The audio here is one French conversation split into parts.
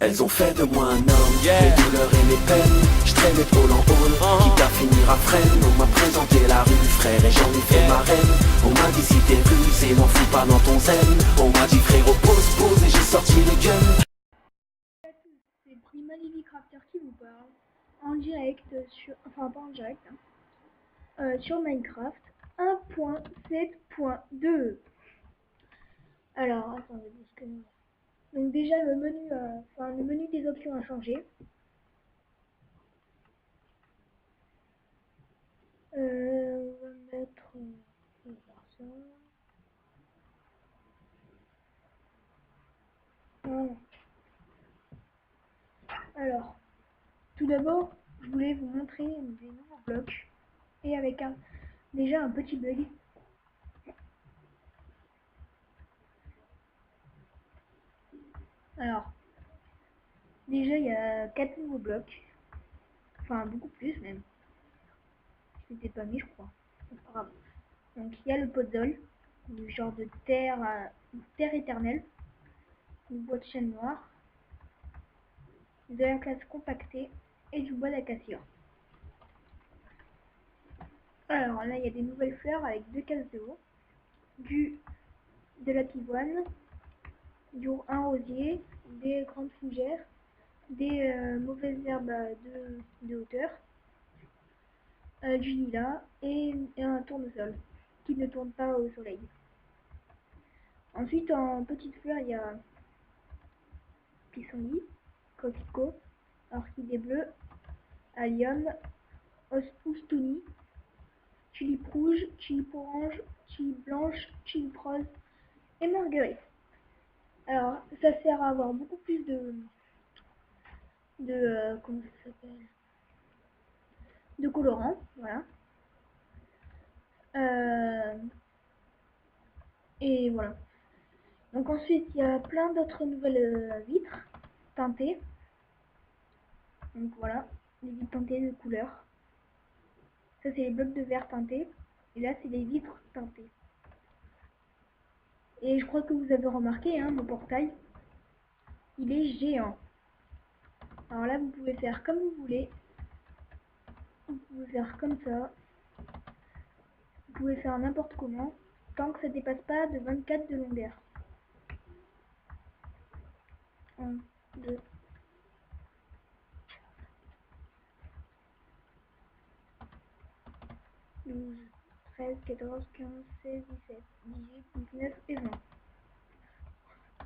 Elles ont fait de moi un homme, mes douleurs et mes peines. Je traînais de hall en hall, quitte à finir à freine. On m'a présenté la rue, frère, et j'en ai fait ma reine. On m'a dit si t'es rusé, n'en fous pas dans ton zen. On m'a dit frérot, pose, et j'ai sorti le gun. C'est Primalivy Crafter qui vous parle, en direct sur, enfin pas en direct, sur Minecraft 1.7.2. Alors, attendez, donc déjà le menu, le menu des options a changé. On va mettre, on va faire ça. Voilà. Alors, tout d'abord, je voulais vous montrer des nouveaux blocs et avec déjà un petit bug. Alors, déjà il y a 4 nouveaux blocs, enfin beaucoup plus même. Je m'étais pas mis, je crois. C'est pas grave. Donc il y a le puzzle, du genre de terre, terre éternelle, une bois de chêne noir, de la classe compactée et du bois d'acacia. Alors là il y a des nouvelles fleurs avec 2 cases de haut, de la pivoine, un rosier, des grandes fougères, des mauvaises herbes de hauteur, du lilas et un tournesol qui ne tourne pas au soleil. Ensuite en petites fleurs il y a pissenlit, coquelicot, orchidée bleue, allium, oustouni, tulipe rouge, tulipe orange, tulipe blanche, tulipe rose et marguerite. Alors ça sert à avoir beaucoup plus comment ça s'appelle, de colorants, voilà. Et voilà. Donc ensuite il y a plein d'autres nouvelles vitres teintées. Donc voilà, les vitres teintées de couleurs. Ça c'est les blocs de verre teintés. Et là c'est les vitres teintées. Et je crois que vous avez remarqué, mon portail, il est géant. Alors là vous pouvez faire comme vous voulez. Vous pouvez faire comme ça. Vous pouvez faire n'importe comment. Tant que ça dépasse pas de 24 de longueur. 1, 2, 12, 13, 14, 15, 16, 17, 18, 19 et 20.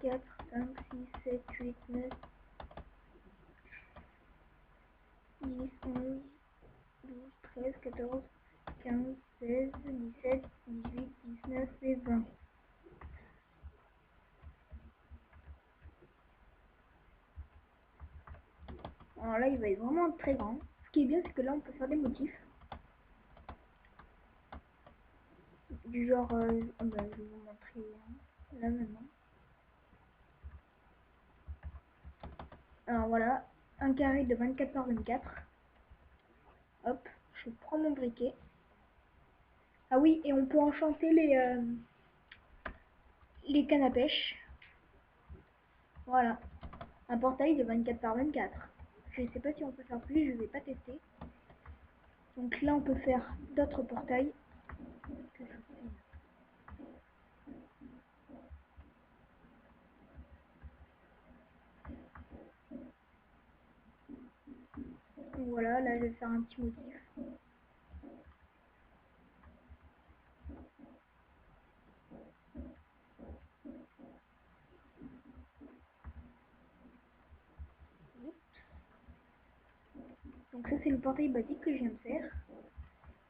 4, 5, 6, 7, 8, 9, 10, 11, 12, 13, 14, 15, 16, 17, 18, 19 et 20. Alors là, il va être vraiment très grand. Ce qui est bien, c'est que là, on peut faire des motifs. Du genre, je vais vous montrer là maintenant. Alors voilà, un carré de 24 par 24. Hop, je prends mon briquet. Ah oui, et on peut enchanter les cannes à pêche. Voilà, un portail de 24 par 24. Je ne sais pas si on peut faire plus, je ne vais pas tester. Donc là, on peut faire d'autres portails. Donc voilà, là, je vais faire un petit motif. Donc ça, c'est le portail basique que je viens de faire.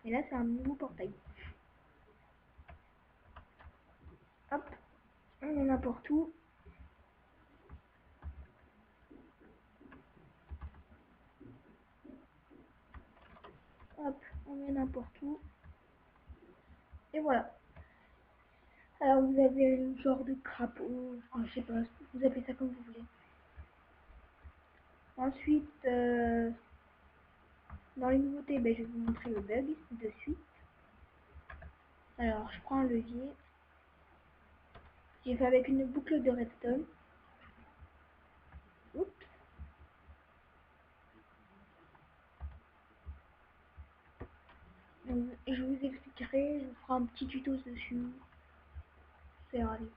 Et là, c'est un nouveau portail. Hop, on met n'importe où. Hop, on met n'importe où. Et voilà. Alors vous avez le genre de crapaud, enfin, je sais pas, vous appelez ça comme vous voulez. Ensuite, dans les nouveautés, je vais vous montrer le bug de suite. Alors, je prends un levier. J'ai fait avec une boucle de redstone. Oups. et je vous expliquerai, je vous ferai un petit tuto dessus. Ça ira vite.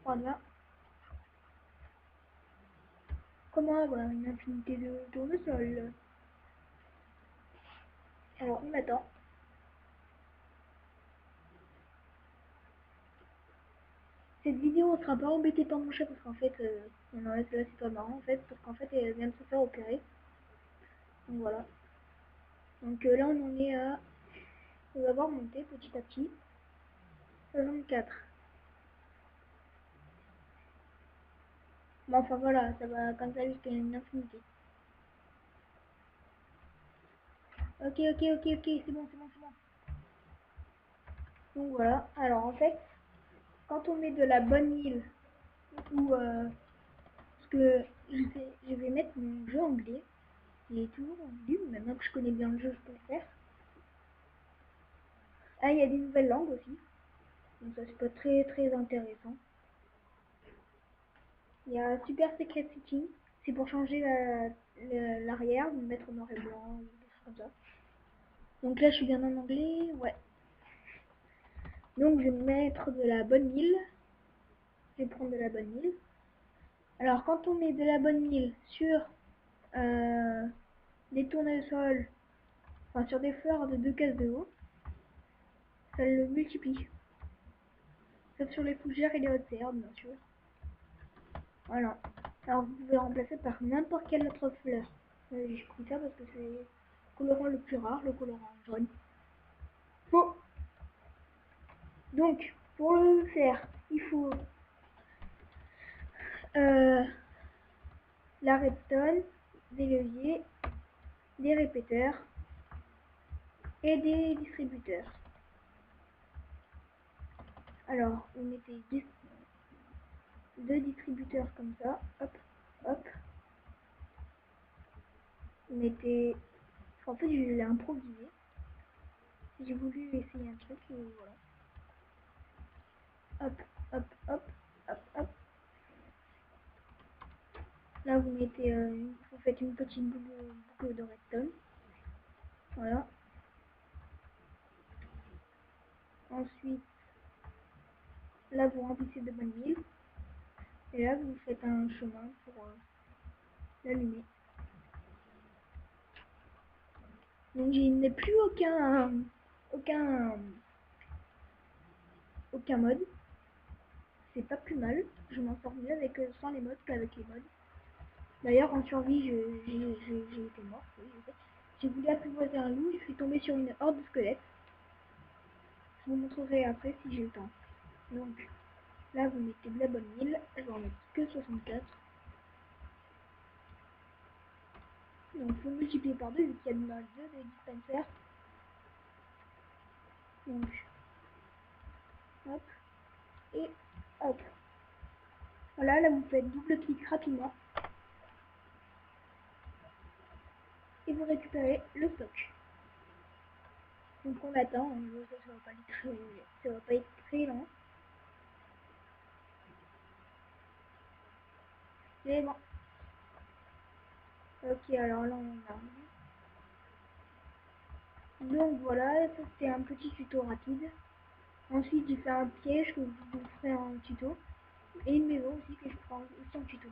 Voilà. Comment avoir une infinité de tournesol? Alors on attend. Cette vidéo ne sera pas embêtée par mon chat parce qu'en fait, non, là c'est pas marrant en fait, parce qu'en fait elle vient de se faire opérer. Donc voilà. Donc là on en est à, on va voir monter petit à petit. 64. Bon enfin voilà, ça va comme ça jusqu'à une infinité. Ok, c'est bon. Donc voilà, alors en fait, quand on met de la bonne île, ou parce que je vais mettre mon jeu anglais, il est toujours anglais, maintenant que je connais bien le jeu, je peux le faire. Ah, il y a des nouvelles langues aussi, donc ça c'est pas très intéressant. Il y a Super Secret City, c'est pour changer l'arrière, mettre noir et blanc, des choses comme ça. Donc là je suis bien en anglais, ouais. Donc je vais mettre de la bonne île, je vais prendre de la bonne île. Alors quand on met de la bonne île sur des tournesols, enfin sur des fleurs de 2 cases de haut, ça le multiplie. Sauf sur les fougères et les hautes herbes, bien sûr. Voilà. Alors vous pouvez le remplacer par n'importe quelle autre fleur. J'ai pris ça parce que c'est le colorant le plus rare, le colorant jaune. Bon. Donc, pour le faire, il faut la redstone, des leviers, des répéteurs et des distributeurs. Alors, vous mettez deux distributeurs comme ça, hop. Vous mettez... En fait, je l'ai improvisé. J'ai voulu essayer un truc et voilà. Hop. Là, vous mettez, vous faites une petite boucle de redstone. Voilà. Ensuite, là, vous remplissez de bonne mille. Et là, vous faites un chemin pour l'allumer. Donc, je n'ai plus aucun mode. C'est pas plus mal. Je m'en sors mieux avec sans les modes qu'avec les modes. D'ailleurs, en survie, j'ai été mort. Oui, j'ai voulu apprivoiser un loup. Je suis tombée sur une horde de squelettes. Je vous montrerai après si j'ai le temps. Donc, là, vous mettez de la bonne mille. Je vais en mettre que 64. Donc, il faut multiplier par 2 vu qu'il y a bien 2 des dispensers. Donc, hop, et hop. Voilà, là, vous faites double-clic rapidement. Et vous récupérez le stock. Donc, on attend. Ça va pas être très lent. C'est bon. Ok, alors là, on arrive. Donc, voilà, ça, c'était un petit tuto rapide. Ensuite, j'ai fait un piège que je vous ferai en tuto. Et une maison aussi que je ferai aussi en tuto.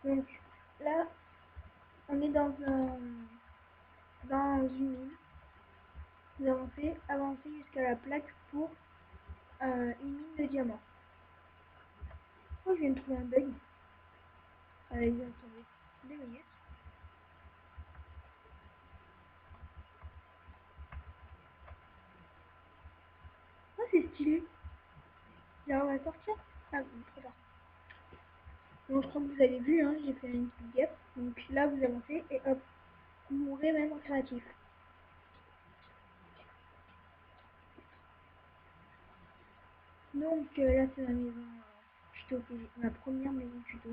Donc, là, on est dans une mine. Vous avancez jusqu'à la plaque pour une mine de diamants. Oh, je viens de trouver un bug. Allez, attendez 2 minutes. Oh, c'est stylé. Là, on va sortir. Ah, bon, trop tard. Donc, je crois que vous avez vu, hein, j'ai fait une petite gaffe. Donc là, vous avancez et hop, vous mourrez même en créatif. Donc là, c'est ma maison tuto, ma première maison tuto.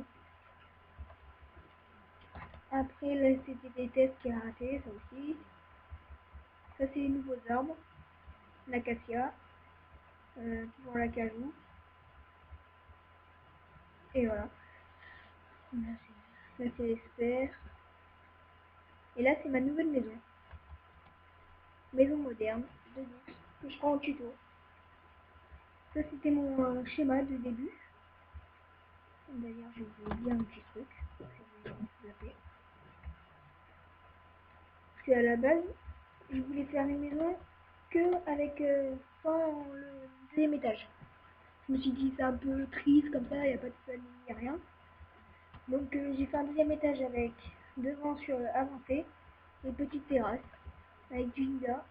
Après, là, c'était des tests qui a raté, ça aussi. Ça, c'est les nouveaux arbres. L'acacia, toujours l'acajou. Et voilà. Là, c'est l'espère. Et là, c'est ma nouvelle maison. maison moderne de luxe que je prends en tuto. Ça c'était mon schéma de début. D'ailleurs je vais vous dire un petit truc. Je vais zapper. Parce qu'à la base, je voulais faire une maison que avec sans le deuxième étage. Je me suis dit c'est un peu triste comme ça, il n'y a pas de famille, il n'y a rien. Donc j'ai fait un deuxième étage avec devant sur avancé, une petite terrasse avec du lilas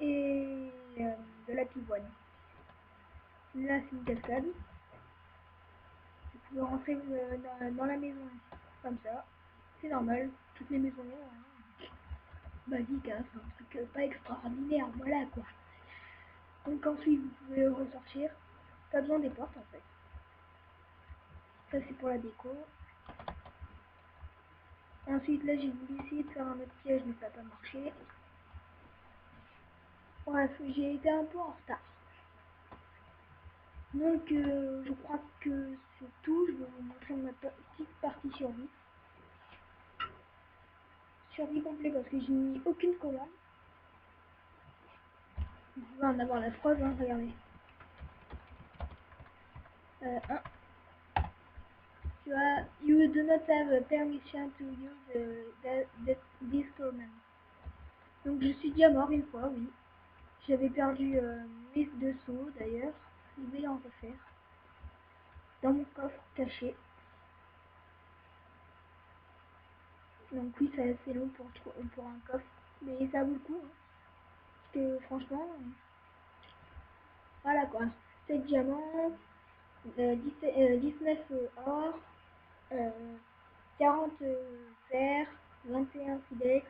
et de la pivoine. Là c'est une cascade. Vous pouvez rentrer dans la maison comme ça. C'est normal, toutes les maisons basiques, hein, c'est un truc pas extraordinaire, voilà quoi. Donc ensuite vous pouvez ressortir. Pas besoin des portes en fait. Ça c'est pour la déco. Ensuite là j'ai voulu essayer de faire un autre piège mais ça n'a pas marché. Bref, j'ai été un peu en retard. Donc je crois que c'est tout. Je vais vous montrer ma petite partie survie. Survie complet parce que j'ai mis aucune commande. Vous pouvez en avoir la preuve, hein, regardez. 1. Tu as You do not have permission to use this command. Donc je suis déjà mort une fois, oui. J'avais perdu mes dessous d'ailleurs. Je vais en refaire. Dans mon coffre caché. Donc oui, c'est assez long pour un coffre. Mais ça vaut le coup. Hein. Parce que franchement, voilà quoi. 7 diamants, 19 or, 40 fer, 21 silex,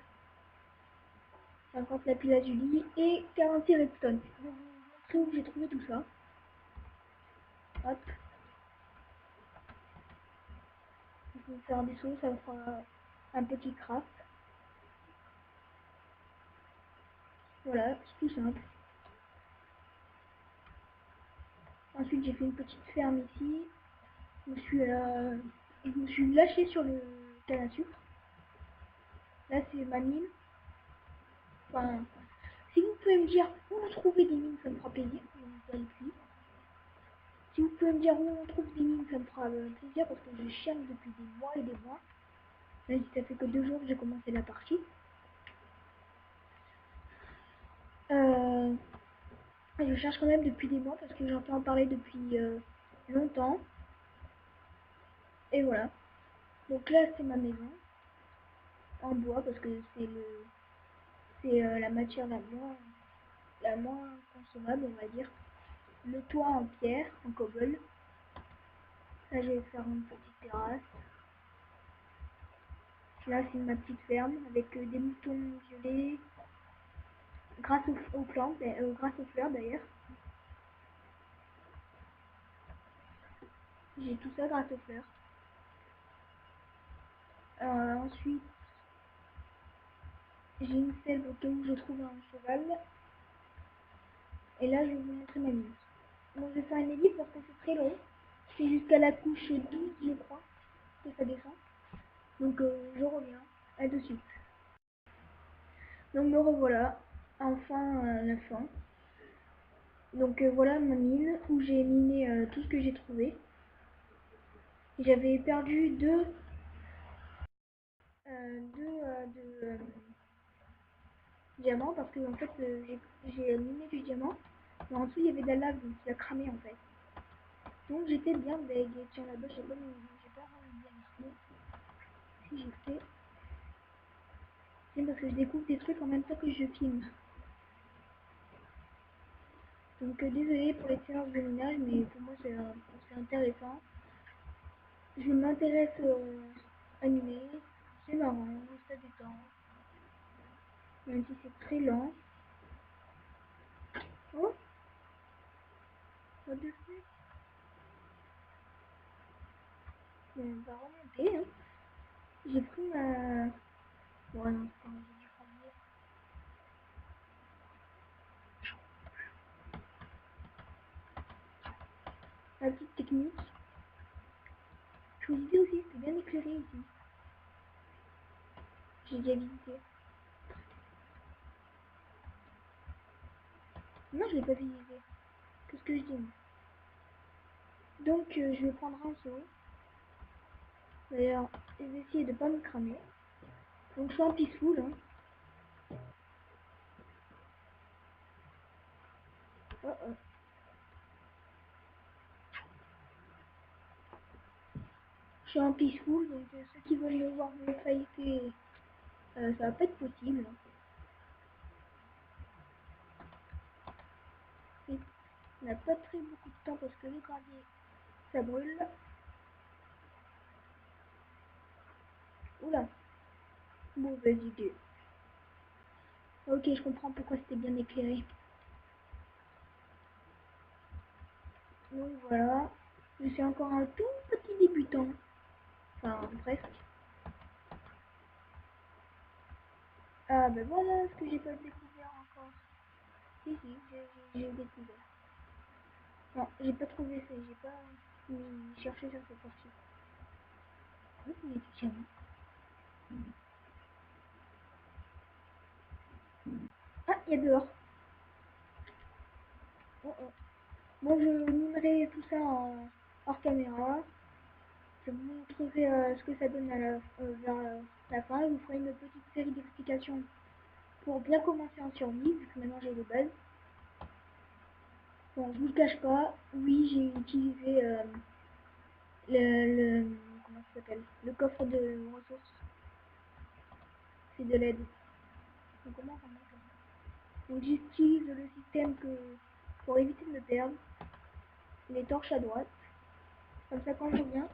50 lapis lazuli et 46 redstone. Je vais vous montrer où j'ai trouvé tout ça. Hop. Je vais faire des sauts, ça me fera un petit craft. Voilà, c'est tout simple. Ensuite, j'ai fait une petite ferme ici. Je me suis lâché sur le canne à sucre. Là, c'est ma mine. Enfin, si vous pouvez me dire où vous trouvez des mines, ça me fera plaisir. Si vous pouvez me dire où on trouve des mines, ça me fera plaisir parce que je cherche depuis des mois et des mois. Là, ça fait que 2 jours que j'ai commencé la partie. Je cherche quand même depuis des mois parce que j'entends en parler depuis longtemps. Et voilà. Donc là, c'est ma maison. En bois parce que c'est la matière la moins consommable, on va dire. Le toit en pierre, en cobble. Là, je vais faire une petite terrasse. Là, c'est ma petite ferme avec des moutons violets. Grâce aux plantes, grâce aux fleurs d'ailleurs. J'ai tout ça grâce aux fleurs. Ensuite, j'ai une selle au cas où je trouve un cheval. Et là, je vais vous montrer ma mine. Donc, je vais faire une édite parce que c'est très long. C'est jusqu'à la couche 12, je crois, que ça descend. Donc, je reviens. À de suite. Donc, me revoilà. Enfin, la fin. Donc, voilà ma mine où j'ai miné tout ce que j'ai trouvé. J'avais perdu deux diamants parce que en fait j'ai miné du diamant mais en dessous il y avait de la lave donc il a cramé en fait. Donc j'étais bien deg. Tiens là-bas j'ai pas envie de bien si j'ai fait. C'est parce que je découvre des trucs en même temps que je filme. Donc désolé pour les séances de minage mais pour moi c'est intéressant. Je m'intéresse à miner, c'est marrant, ça détend. Même si c'est très lent. Oh, what the fuck? On va remonter hein. J'ai pris ma... Bon non, c'est pas j'ai dû prendre la petite technique. Je vous disais aussi, c'est bien éclairé ici. J'ai déjà visité. Non, je l'ai pas visité. Qu'est-ce que je dis? Donc, je vais prendre un seau. D'ailleurs, je vais essayer de pas me cramer. Donc, je suis en peaceful. Hein. Oh, oh. Je suis en peaceful, donc ceux qui veulent me voir me fighter, ça va pas être possible. Et on n'a pas très beaucoup de temps parce que le gravier, ça brûle. Oula, mauvaise idée. Ok, je comprends pourquoi c'était bien éclairé. Donc voilà, je suis encore un tout petit débutant. Enfin, presque. Ah ben voilà ce que j'ai pas découvert encore. Si, j'ai découvert. Non, j'ai pas trouvé ça, j'ai pas cherché sur cette partie. Oui, il est tiens. Ah, il y a dehors. Oh, oh. Bon, je mimerai tout ça hors caméra. Je vous montrerai ce que ça donne vers la fin. Je vous ferai une petite série d'explications pour bien commencer en survie, vu que maintenant j'ai les bases. Bon, je vous le cache pas, oui, j'ai utilisé comment ça s'appelle, le coffre de ressources. C'est de l'aide. Donc comment ça marche? Donc j'utilise le système pour éviter de me perdre. Les torches à droite. Comme ça quand je reviens,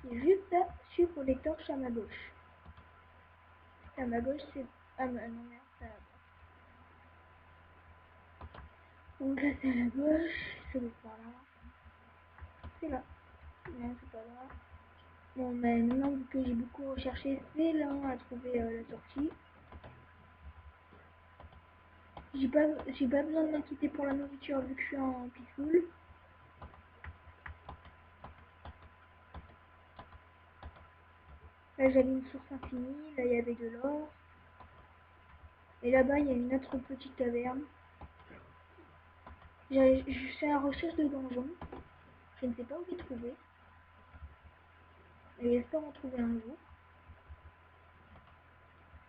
c'est juste à suivre les torches à ma gauche. À ma gauche c'est... Ah non merde, c'est à la droite. Donc là c'est à la gauche, ça doit être par là. C'est là. Non, c'est pas là. Bon, mais maintenant vu que j'ai beaucoup recherché, c'est là à trouver la sortie. J'ai pas besoin de m'inquiéter pour la nourriture vu que je suis en peaceful. Là j'avais une source infinie, là il y avait de l'or. Et là-bas il y a une autre petite taverne. Je suis à la recherche de donjons. Je ne sais pas où les trouver. Et j'espère en trouver un jour.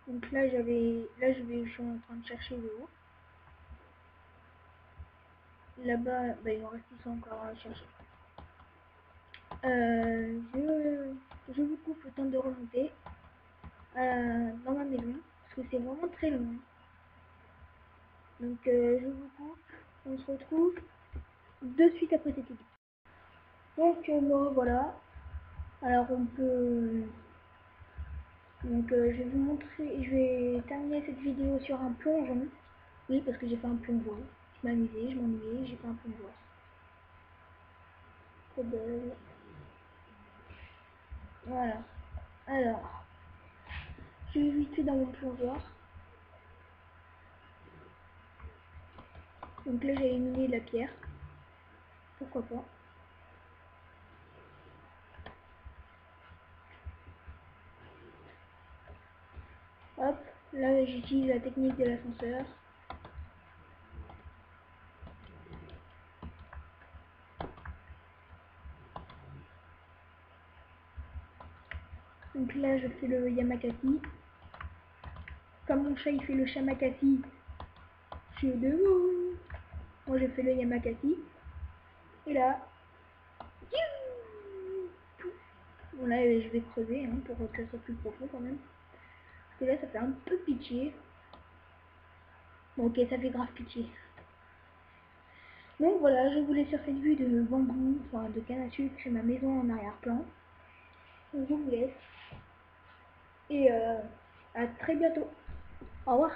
Donc là je suis en train de chercher le haut. Là-bas, bah, il en reste tous encore à chercher. Je vous coupe le temps de remonter dans ma maison. Parce que c'est vraiment très long. Donc je vous coupe. On se retrouve de suite après cette vidéo. Donc me revoilà. Alors on peut... Donc je vais vous montrer, je vais terminer cette vidéo sur un plongeon. Oui, parce que j'ai fait un plongeon. Je m'amusais, je m'ennuyais, j'ai fait un plongeon. Trop belle. Voilà. Alors, je vais vite fait dans mon plongeoir. Donc là j'ai éliminé la pierre. Pourquoi pas. Hop, là j'utilise la technique de l'ascenseur. Donc là je fais le Yamakasi. Comme mon chat il fait le Shamakasi, je suis debout. Moi je fais le Yamakasi. Et là, bon là je vais creuser hein, pour que ça soit plus profond quand même. Parce que là ça fait un peu pitié. Bon ok, ça fait grave pitié. Donc voilà, je vous laisse sur cette vue de bambou, enfin de canne à sucre, c'est ma maison en arrière-plan. Donc je vous laisse. Et à très bientôt. Au revoir.